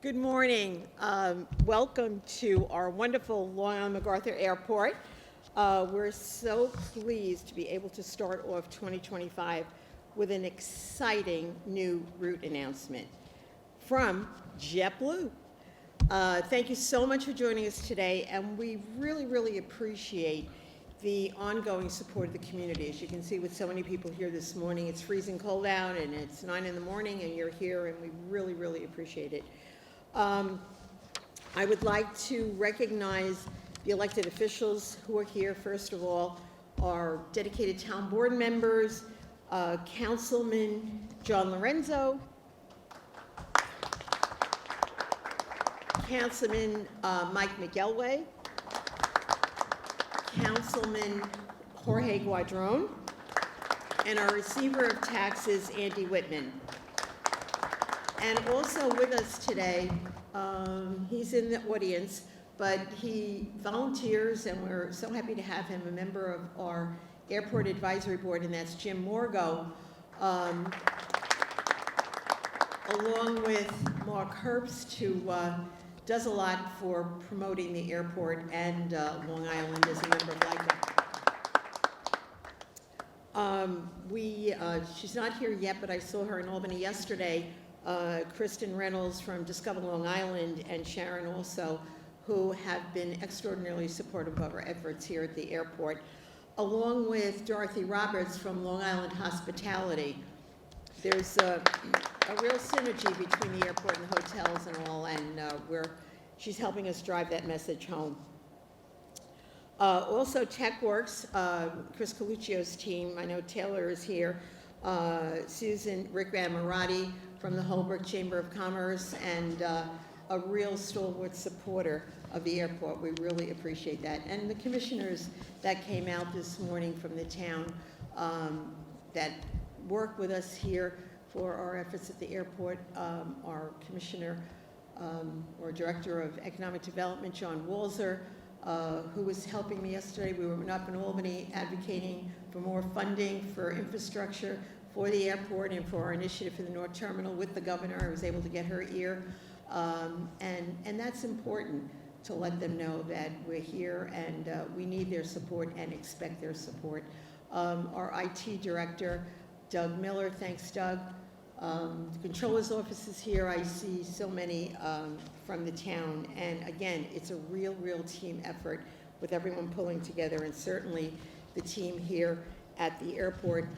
Good morning. Welcome to our wonderful Long Island MacArthur Airport. We're so pleased to be able to start off 2025 with an exciting new route announcement from JetBlue. Thank you so much for joining us today, and we really appreciate the ongoing support of the community. As you can see with so many people here this morning, it's freezing cold out and it's 9 in the morning and you're here, and we really appreciate it. I would like to recognize the elected officials who are here. First of all, our dedicated town board members, Councilman John Lorenzo, Councilman Mike McElway, Councilman Jorge Guadron, and our receiver of taxes, Andy Whitman. And also with us today, he's in the audience, but he volunteers, and we're so happy to have him, a member of our Airport Advisory Board, and that's Jim Morgo, along with Mark Herbst, who does a lot for promoting the airport and Long Island as a member of LICA. She's not here yet, but I saw her in Albany yesterday. Kristen Reynolds from Discover Long Island and Sharon also, who have been extraordinarily supportive of our efforts here at the airport, along with Dorothy Roberts from Long Island Hospitality. There's a real synergy between the airport and the hotels and all, and she's helping us drive that message home. Also TechWorks, Chris Coluccio's team, I know Taylor is here, Susan, Rick Amirati from the Holbrook Chamber of Commerce, and a real stalwart supporter of the airport. We really appreciate that. And the commissioners that came out this morning from the town that work with us here for our efforts at the airport, our commissioner or director of economic development, John Walzer, who was helping me yesterday. We were up in Albany advocating for more funding for infrastructure for the airport and for our initiative for the North Terminal with the governor. I was able to get her ear. And that's important to let them know that we're here and we need their support and expect their support. Our IT director, Doug Miller, thanks Doug. The controller's office is here. I see so many from the town. And again, it's a real team effort with everyone pulling together, and certainly the team here at the airport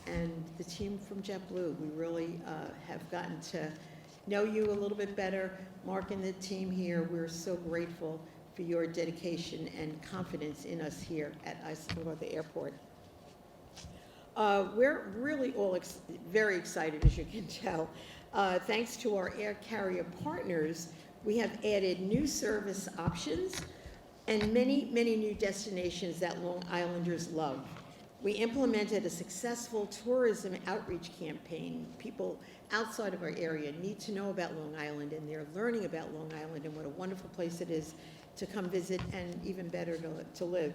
and the team from JetBlue. We really have gotten to know you a little bit better. Mark and the team here, we're so grateful for your dedication and confidence in us here at Islip MacArthur Airport. We're really all very excited, as you can tell. Thanks to our air carrier partners, we have added new service options and many new destinations that Long Islanders love. We implemented a successful tourism outreach campaign. People outside of our area need to know about Long Island, and they're learning about Long Island and what a wonderful place it is to come visit, and even better to live.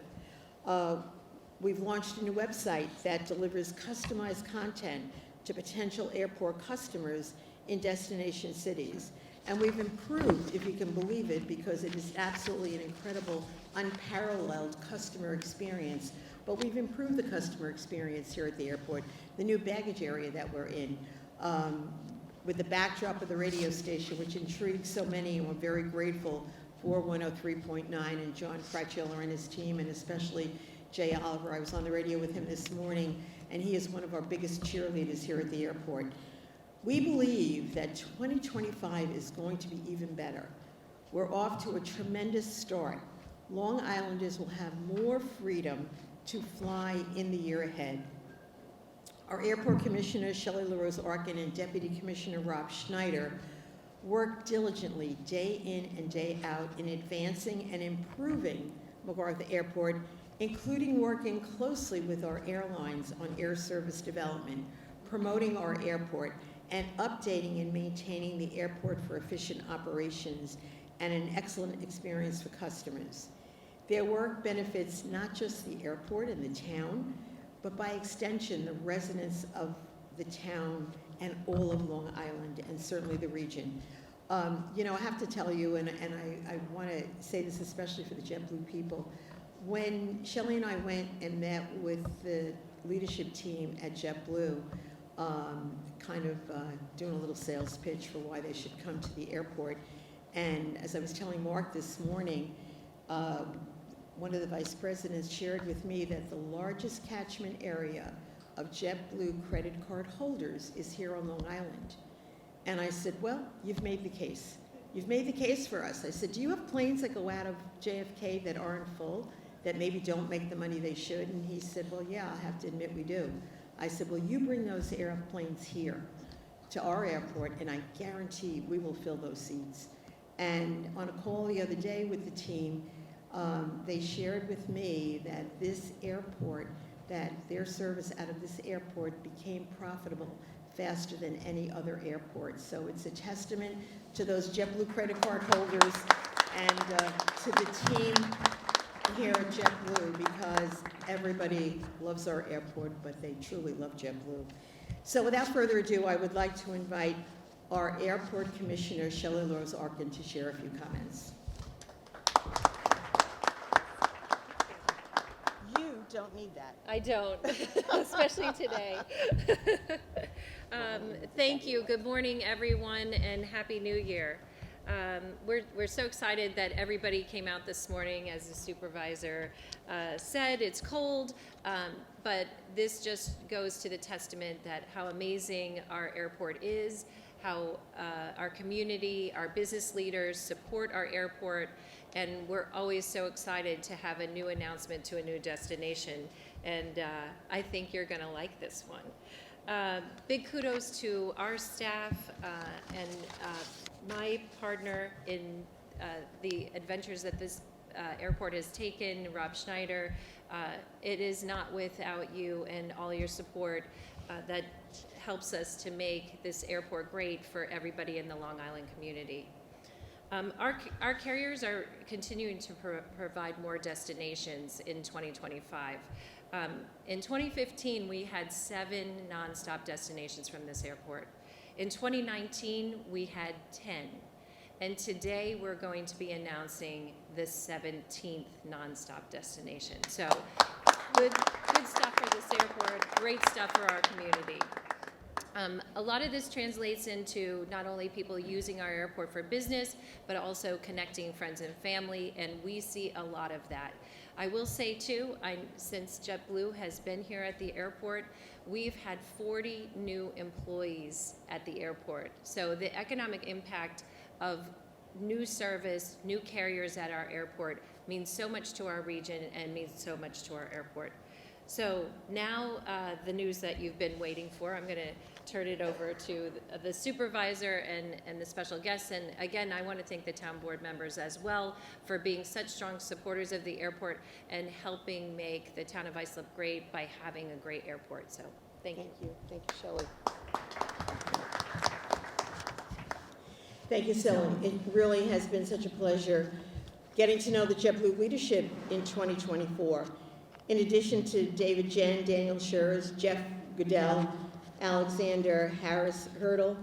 We've launched a new website that delivers customized content to potential airport customers in destination cities. And we've improved, if you can believe it, because it is absolutely an incredible, unparalleled customer experience. But we've improved the customer experience here at the airport. The new baggage area that we're in, with the backdrop of the radio station, which intrigues so many, and we're very grateful for 103.9 and John Fracciolo and his team, and especially Jay Oliver. I was on the radio with him this morning, and he is one of our biggest cheerleaders here at the airport. We believe that 2025 is going to be even better. We're off to a tremendous start. Long Islanders will have more freedom to fly in the year ahead. Our airport commissioner, Shelley LaRose Arkin, and Deputy Commissioner Rob Schneider work diligently day in and day out in advancing and improving MacArthur Airport, including working closely with our airlines on air service development, promoting our airport, and updating and maintaining the airport for efficient operations and an excellent experience for customers. Their work benefits not just the airport and the town, but by extension, the residents of the town and all of Long Island, and certainly the region. I have to tell you, and I want to say this especially for the JetBlue people, when Shelley and I went and met with the leadership team at JetBlue, doing a little sales pitch for why they should come to the airport, and as I was telling Mark this morning, one of the vice presidents shared with me that the largest catchment area of JetBlue credit card holders is here on Long Island. And I said, well, you've made the case. You've made the case for us. I said, do you have planes that go out of JFK that aren't full, that maybe don't make the money they should? And he said, well, yeah, I have to admit we do. I said, well, you bring those airplanes here to our airport, and I guarantee we will fill those seats. And on a call the other day with the team, they shared with me that this airport, that their service out of this airport became profitable faster than any other airport. So it's a testament to those JetBlue credit card holders and to the team here at JetBlue, because everybody loves our airport, but they truly love JetBlue. So without further ado, I would like to invite our Airport Commissioner, Shelley Rose Arkin, to share a few comments. You don't need that. I don't, especially today. Thank you. Good morning, everyone, and Happy New Year. We're so excited that everybody came out this morning. As the supervisor said, it's cold, but this just goes to the testament that how amazing our airport is, how our community, our business leaders support our airport, and we're always so excited to have a new announcement to a new destination, and I think you're going to like this one. Big kudos to our staff and my partner in the adventures that this airport has taken, Rob Schneider. It is not without you and all your support that helps us to make this airport great for everybody in the Long Island community. Our carriers are continuing to provide more destinations in 2025. In 2015, we had 7 nonstop destinations from this airport. In 2019, we had 10. And today, we're going to be announcing the 17th nonstop destination. So good stuff for this airport, great stuff for our community. A lot of this translates into not only people using our airport for business, but also connecting friends and family, and we see a lot of that. I will say too, since JetBlue has been here at the airport, we've had 40 new employees at the airport. So the economic impact of new service, new carriers at our airport means so much to our region and means so much to our airport. So now the news that you've been waiting for, I'm going to turn it over to the supervisor and the special guests. And again, I want to thank the town board members as well for being such strong supporters of the airport and helping make the town of Islip great by having a great airport. So thank you. Thank you, Shelley. Thank you, Shelley. It really has been such a pleasure getting to know the JetBlue leadership in 2024. In addition to David Jen, Daniel Schurz, Jeff Goodell, Alexander Harris Hurdle,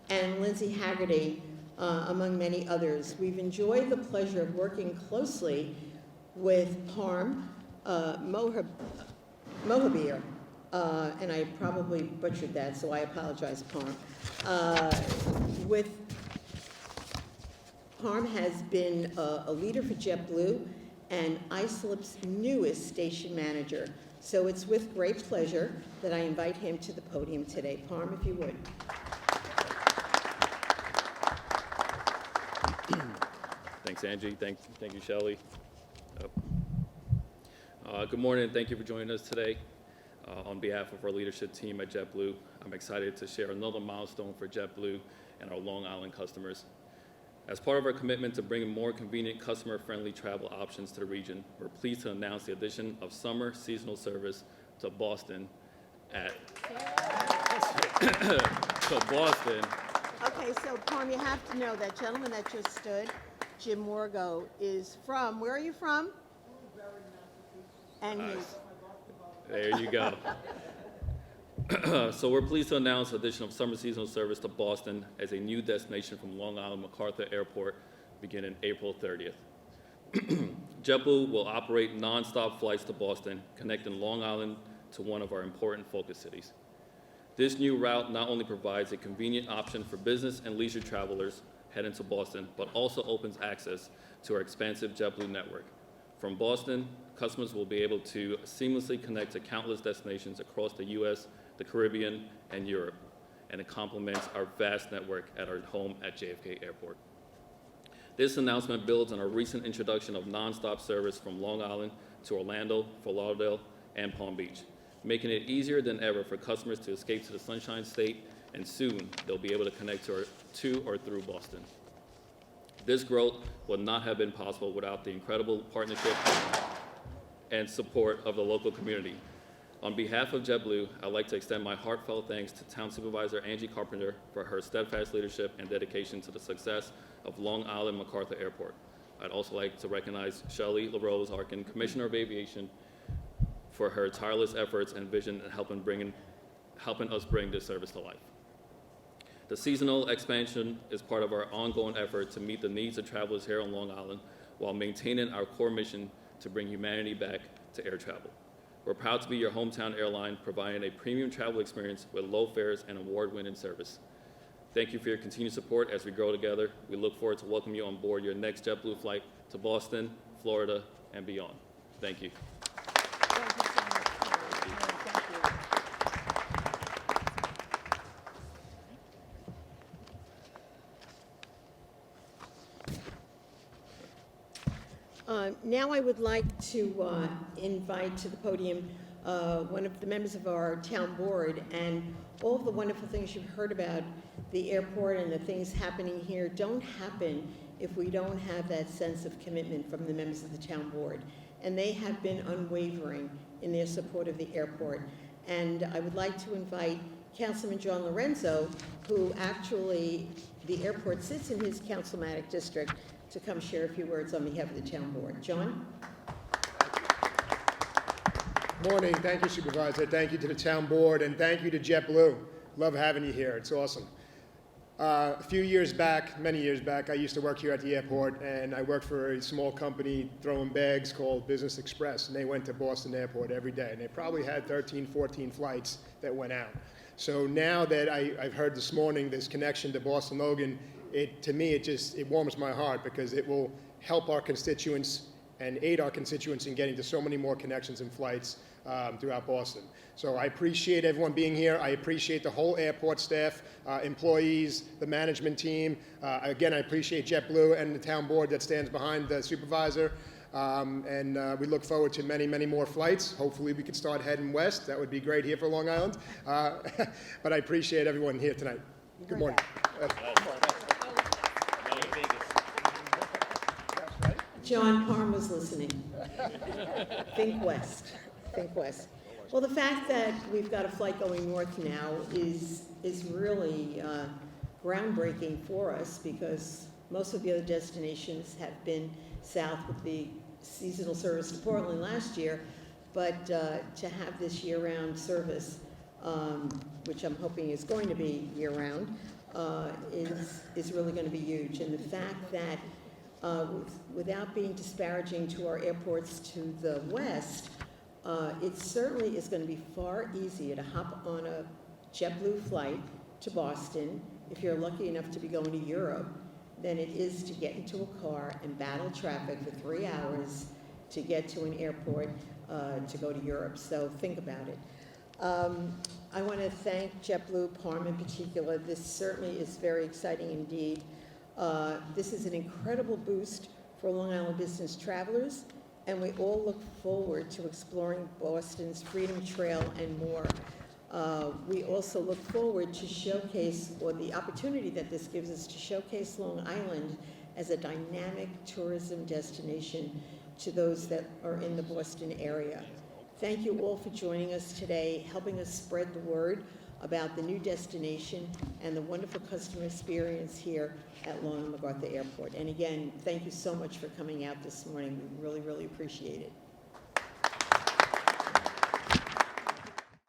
and Lindsay Haggerty, among many others. We've enjoyed the pleasure of working closely with Parm Mohabir, and I probably butchered that, so I apologize, Parm. Parm has been a leader for JetBlue and Islip's newest station manager. So it's with great pleasure that I invite him to the podium today. Parm, if you would. Thanks, Angie. Thank you, Shelley. Good morning. Thank you for joining us today. On behalf of our leadership team at JetBlue, I'm excited to share another milestone for JetBlue and our Long Island customers. As part of our commitment to bringing more convenient, customer-friendly travel options to the region, we're pleased to announce the addition of summer seasonal service to Boston Okay, so Parm, you have to know that gentleman that just stood, Jim Morgo, is from, where are you from? And he's... There you go. So we're pleased to announce the addition of summer seasonal service to Boston as a new destination from Long Island MacArthur Airport beginning April 30th. JetBlue will operate nonstop flights to Boston, connecting Long Island to one of our important focus cities. This new route not only provides a convenient option for business and leisure travelers heading to Boston, but also opens access to our expansive JetBlue network. From Boston, customers will be able to seamlessly connect to countless destinations across the U.S., the Caribbean, and Europe, and it complements our vast network at our home at JFK Airport. This announcement builds on our recent introduction of nonstop service from Long Island to Orlando, Fort Lauderdale, and Palm Beach, making it easier than ever for customers to escape to the Sunshine State, and soon they'll be able to connect to or through Boston. This growth would not have been possible without the incredible partnership and support of the local community. On behalf of JetBlue, I'd like to extend my heartfelt thanks to Town Supervisor Angie Carpenter for her steadfast leadership and dedication to the success of Long Island MacArthur Airport. I'd also like to recognize Shelley LaRose Harkin, Commissioner of Aviation, for her tireless efforts and vision in helping us bring this service to life. The seasonal expansion is part of our ongoing effort to meet the needs of travelers here on Long Island while maintaining our core mission to bring humanity back to air travel. We're proud to be your hometown airline, providing a premium travel experience with low fares and award-winning service. Thank you for your continued support as we grow together. We look forward to welcoming you on board your next JetBlue flight to Boston, Florida, and beyond. Thank you. Thank you so much, Terry. Thank you. Now I would like to invite to the podium one of the members of our town board, and all of the wonderful things you've heard about the airport and the things happening here don't happen if we don't have that sense of commitment from the members of the town board. And they have been unwavering in their support of the airport. And I would like to invite Councilman John Lorenzo, who actually, the airport sits in his councilmatic district, to come share a few words on behalf of the town board. John? Morning. Thank you, Supervisor. Thank you to the town board, and thank you to JetBlue. Love having you here. It's awesome. A few years back, many years back, I used to work here at the airport, and I worked for a small company throwing bags called Business Express, and they went to Boston Airport every day, and they probably had 13, 14 flights that went out. So now that I've heard this morning this connection to Boston Logan, to me, it warms my heart, because it will help our constituents and aid our constituents in getting to so many more connections and flights throughout Boston. So I appreciate everyone being here. I appreciate the whole airport staff, employees, the management team. Again, I appreciate JetBlue and the town board that stands behind the supervisor. And we look forward to many, many more flights. Hopefully we can start heading west. That would be great here for Long Island. But I appreciate everyone here tonight. Good morning. John Parma's listening. Think west. Think west. Well, the fact that we've got a flight going north now is really groundbreaking for us, because most of the other destinations have been south with the seasonal service to Portland last year. But to have this year-round service, which I'm hoping is going to be year-round, is really going to be huge. And the fact that without being disparaging to our airports to the west, it certainly is going to be far easier to hop on a JetBlue flight to Boston, if you're lucky enough to be going to Europe, than it is to get into a car and battle traffic for 3 hours to get to an airport to go to Europe. So think about it. I want to thank JetBlue, Parm in particular. This certainly is very exciting indeed. This is an incredible boost for Long Island business travelers, and we all look forward to exploring Boston's Freedom Trail and more. We also look forward to showcase, or the opportunity that this gives us to showcase Long Island as a dynamic tourism destination to those that are in the Boston area. Thank you all for joining us today, helping us spread the word about the new destination and the wonderful customer experience here at Long Island MacArthur Airport. And again, thank you so much for coming out this morning. We really, really appreciate it.